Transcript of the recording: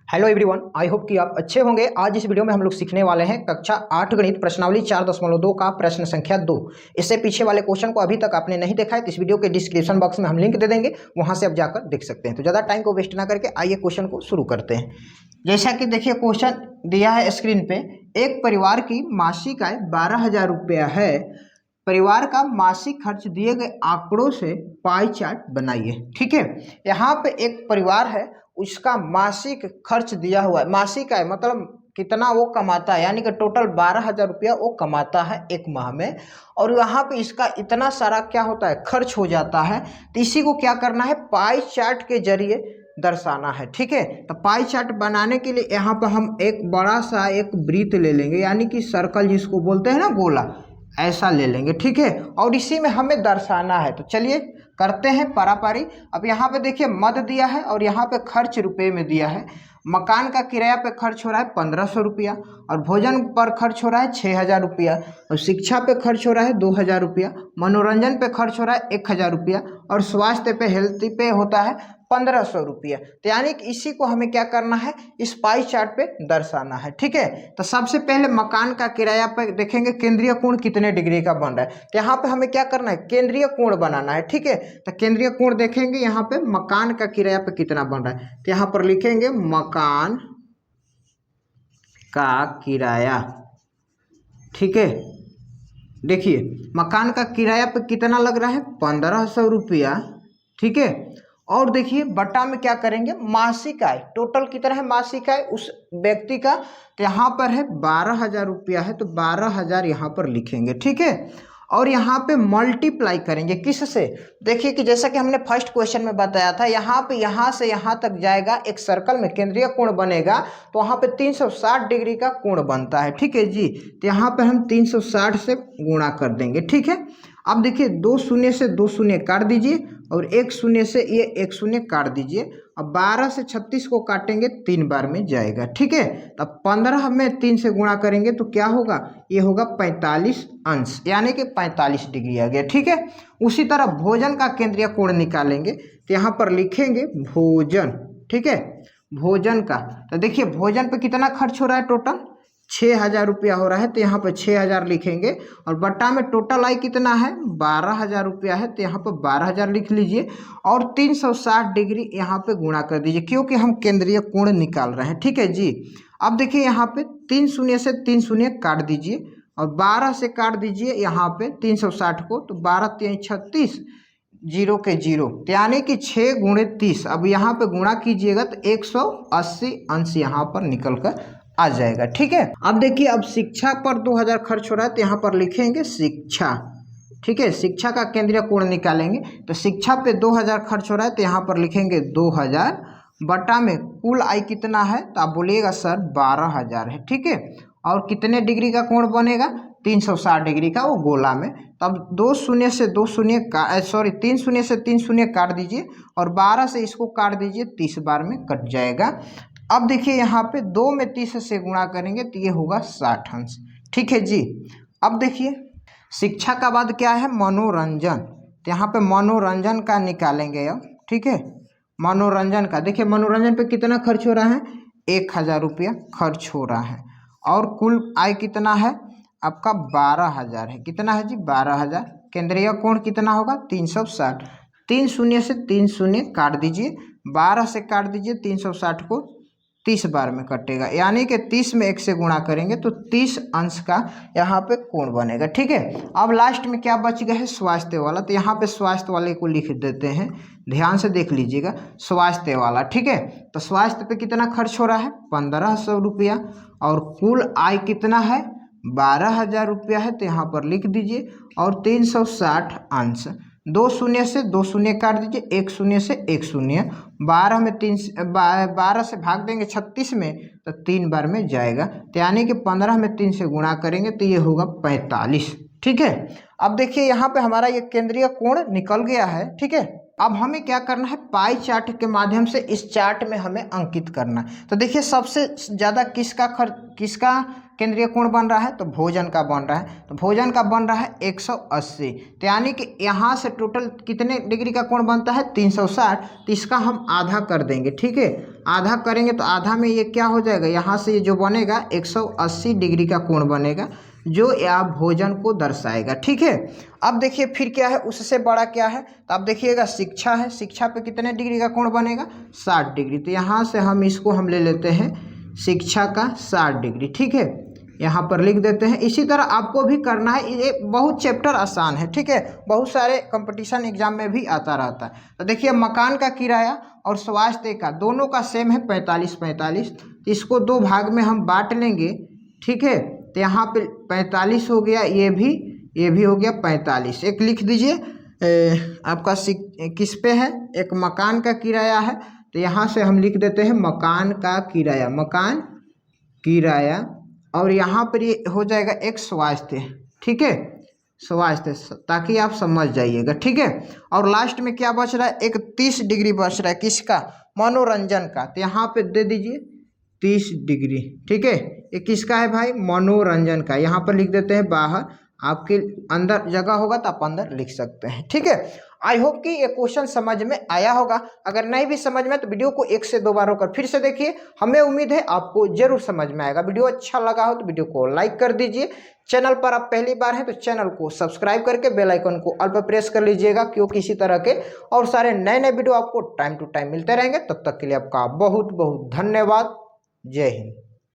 Hello everyone, I hope कि आप अच्छे होंगे। आज इस वीडियो में हम लोग सीखने वाले हैं कक्षा 8 गणित प्रश्नावली 4.2 का प्रश्न संख्या 2। इससे पीछे वाले क्वेश्चन को अभी तक आपने नहीं देखा है तो इस वीडियो के डिस्क्रिप्शन बॉक्स में हम लिंक दे देंगे, वहां से आप जाकर देख सकते हैं। तो ज़्यादा टाइम को वेस्ट ना करके आइए क्वेश्चन को शुरू करते हैं। जैसा कि देखिए क्वेश्चन दिया है स्क्रीन पे, एक परिवार की मासिक आय 12,000 रुपया है। परिवार का मासिक खर्च दिए गए आंकड़ों से पाई चार्ट बनाइए। ठीक है, यहाँ पे एक परिवार है, उसका मासिक खर्च दिया हुआ है। मासिक आय मतलब कितना वो कमाता है, यानी कि टोटल 12,000 रुपया वो कमाता है एक माह में, और यहाँ पे इसका इतना सारा क्या होता है, खर्च हो जाता है। तो इसी को क्या करना है, पाई चार्ट के जरिए दर्शाना है। ठीक है, तो पाई चार्ट बनाने के लिए यहाँ पर हम एक बड़ा सा एक वृत्त ले लेंगे, यानी कि सर्कल जिसको बोलते हैं ना, गोला, ऐसा ले लेंगे। ठीक है, और इसी में हमें दर्शाना है। तो चलिए करते हैं पारापारी। अब यहाँ पे देखिए मध्य दिया है और यहाँ पे खर्च रुपए में दिया है। मकान का किराया पे खर्च हो रहा है 1,500 रुपया, और भोजन पर खर्च हो रहा है 6,000 रुपया, और शिक्षा पे खर्च हो रहा है 2,000 रुपया, मनोरंजन पे खर्च हो रहा है 1,000 रुपया, और स्वास्थ्य पे हेल्थ पे होता है 1,500 रुपया। तो यानी कि इसी को हमें क्या करना है, इस पाई चार्ट पे दर्शाना है। ठीक है, तो सबसे पहले मकान का किराया पे देखेंगे केंद्रीय कोण कितने डिग्री का बन रहा है। तो यहाँ पे हमें क्या करना है, केंद्रीय कोण बनाना है। ठीक है, तो केंद्रीय कोण देखेंगे यहाँ पे मकान का किराया पे कितना बन रहा है। तो यहाँ पर लिखेंगे मकान का किराया। ठीक है, देखिए मकान का किराया पे कितना लग रहा है, 1,500 रुपया। ठीक है, और देखिए बटा में क्या करेंगे, मासिक आय टोटल कितना है, मासिक आय उस व्यक्ति का। तो यहाँ पर है 12,000 रुपया है, तो 12,000 यहाँ पर लिखेंगे। ठीक है, और यहाँ पे मल्टीप्लाई करेंगे किस से, देखिए कि जैसा कि हमने फर्स्ट क्वेश्चन में बताया था, यहाँ पे यहाँ से यहाँ तक जाएगा, एक सर्कल में केंद्रीय कोण बनेगा, तो वहाँ पे 360 डिग्री का कोण बनता है। ठीक है जी, तो यहाँ पे हम 360 से गुणा कर देंगे। ठीक है, अब देखिए 2 शून्य से 2 शून्य काट दीजिए, और 1 शून्य से ये 1 शून्य काट दीजिए। अब 12 से 36 को काटेंगे 3 बार में जाएगा। ठीक है, तब 15 में 3 से गुणा करेंगे तो क्या होगा, ये होगा 45 अंश, यानी कि 45 डिग्री आ गया। ठीक है, उसी तरह भोजन का केंद्रीय कोण निकालेंगे, तो यहाँ पर लिखेंगे भोजन। ठीक है, भोजन का, तो देखिए भोजन पे कितना खर्च हो रहा है, टोटल 6,000 रुपया हो रहा है, तो यहाँ पर 6,000 लिखेंगे, और बट्टा में टोटल आय कितना है, 12,000 रुपया है, तो यहाँ पर 12,000 लिख लीजिए, और 360 डिग्री यहाँ पे गुणा कर दीजिए, क्योंकि हम केंद्रीय कोण निकाल रहे हैं। ठीक है जी, अब देखिए यहाँ पे 3 शून्य से 3 शून्य काट दीजिए, और 12 से काट दीजिए यहाँ पे 360 को, तो 12 3 36, जीरो के जीरो, यानी कि 6 गुणे 30। अब यहाँ पे गुणा कीजिएगा तो 180 अंश यहाँ पर निकल कर आ जाएगा। ठीक है, अब देखिए अब शिक्षा पर 2,000 खर्च हो रहा है, तो यहाँ पर लिखेंगे शिक्षा। ठीक है, शिक्षा का केंद्रीय कोण निकालेंगे, तो शिक्षा पे 2,000 खर्च हो रहा है, तो यहाँ पर लिखेंगे 2,000, बटा में कुल आय कितना है, तो आप बोलिएगा सर 12,000 है। ठीक है, और कितने डिग्री का कोण बनेगा, 360 डिग्री का वो गोला में। तब 2 शून्य से 2 शून्य का सॉरी 3 शून्य से 3 शून्य काट दीजिए, और 12 से इसको काट दीजिए, 30 बार में कट जाएगा। अब देखिए यहाँ पे 2 में 30 से गुणा करेंगे तो ये होगा 60 अंश। ठीक है जी, अब देखिए शिक्षा का बाद क्या है, मनोरंजन, तो यहाँ पे मनोरंजन का निकालेंगे अब। ठीक है, मनोरंजन का देखिए मनोरंजन पे कितना खर्च हो रहा है, 1,000 रुपया खर्च हो रहा है, और कुल आय कितना है आपका 12,000 है। कितना है जी, 12,000। केंद्रीय कोण कितना होगा, 360। 3 शून्य से 3 शून्य काट दीजिए, 12 से काट दीजिए, 360 को 30 बार में कटेगा, यानी कि 30 में 1 से गुणा करेंगे तो 30 अंश का यहाँ पे कोण बनेगा। ठीक है, अब लास्ट में क्या बच गया है, स्वास्थ्य वाला, तो यहाँ पे स्वास्थ्य वाले को लिख देते हैं, ध्यान से देख लीजिएगा, स्वास्थ्य वाला। ठीक है, तो स्वास्थ्य पे कितना खर्च हो रहा है, 1,500 रुपया, और कुल आय कितना है, 12,000 रुपया है, तो यहाँ पर लिख दीजिए, और 360 अंश। 2 शून्य से 2 शून्य काट दीजिए, 1 शून्य से 1 शून्य, 12 में 12 से भाग देंगे 36 में, तो 3 बार में जाएगा, तो यानी कि 15 में 3 से गुणा करेंगे तो ये होगा 45। ठीक है, अब देखिए यहाँ पे हमारा ये केंद्रीय कोण निकल गया है। ठीक है, अब हमें क्या करना है, पाई चार्ट के माध्यम से इस चार्ट में हमें अंकित करना है। तो देखिए सबसे ज़्यादा किसका केंद्रीय कोण बन रहा है? तो भोजन का बन रहा है, तो भोजन का बन रहा है 180। तो यानी कि यहाँ से टोटल कितने डिग्री का कोण बनता है? 360। तो इसका हम आधा कर देंगे, ठीक है। आधा करेंगे तो आधा में ये क्या हो जाएगा, यहाँ से ये जो बनेगा 180 डिग्री का कोण बनेगा, जो या भोजन को दर्शाएगा, ठीक है। अब देखिए फिर क्या है, उससे बड़ा क्या है? तो अब देखिएगा शिक्षा है, शिक्षा पे कितने डिग्री का कोण बनेगा? 60 डिग्री। तो यहाँ से हम इसको हम ले लेते हैं शिक्षा का 60 डिग्री, ठीक है, यहाँ पर लिख देते हैं। इसी तरह आपको भी करना है, ये बहुत चैप्टर आसान है, ठीक है, बहुत सारे कंपटीशन एग्जाम में भी आता रहता है। तो देखिए मकान का किराया और स्वास्थ्य का दोनों का सेम है 45-45। तो इसको दो भाग में हम बांट लेंगे, ठीक है। तो यहाँ पे 45 हो गया, ये भी हो गया 45। एक लिख दीजिए आपका किस पे है, एक मकान का किराया है, तो यहाँ से हम लिख देते हैं मकान का किराया, मकान किराया, और यहाँ पर ये हो जाएगा एक स्वास्थ्य, ठीक है, स्वास्थ्य, ताकि आप समझ जाइएगा, ठीक है। और लास्ट में क्या बच रहा है? एक 30 डिग्री बच रहा है, किसका? मनोरंजन का। तो यहाँ पे दे दीजिए 30 डिग्री, ठीक है। ये किसका है भाई? मनोरंजन का। यहाँ पर लिख देते हैं बाहर, आपके अंदर जगह होगा तो आप अंदर लिख सकते हैं, ठीक है। आई होप कि ये क्वेश्चन समझ में आया होगा। अगर नहीं भी समझ में तो वीडियो को 1 से 2 बार होकर फिर से देखिए, हमें उम्मीद है आपको जरूर समझ में आएगा। वीडियो अच्छा लगा हो तो वीडियो को लाइक कर दीजिए। चैनल पर आप पहली बार हैं तो चैनल को सब्सक्राइब करके बेल आइकन को ऑल पर प्रेस कर लीजिएगा, क्योंकि इसी तरह के और सारे नए नए वीडियो आपको टाइम टू टाइम मिलते रहेंगे। तब तक के लिए आपका बहुत बहुत धन्यवाद। जय हिंद।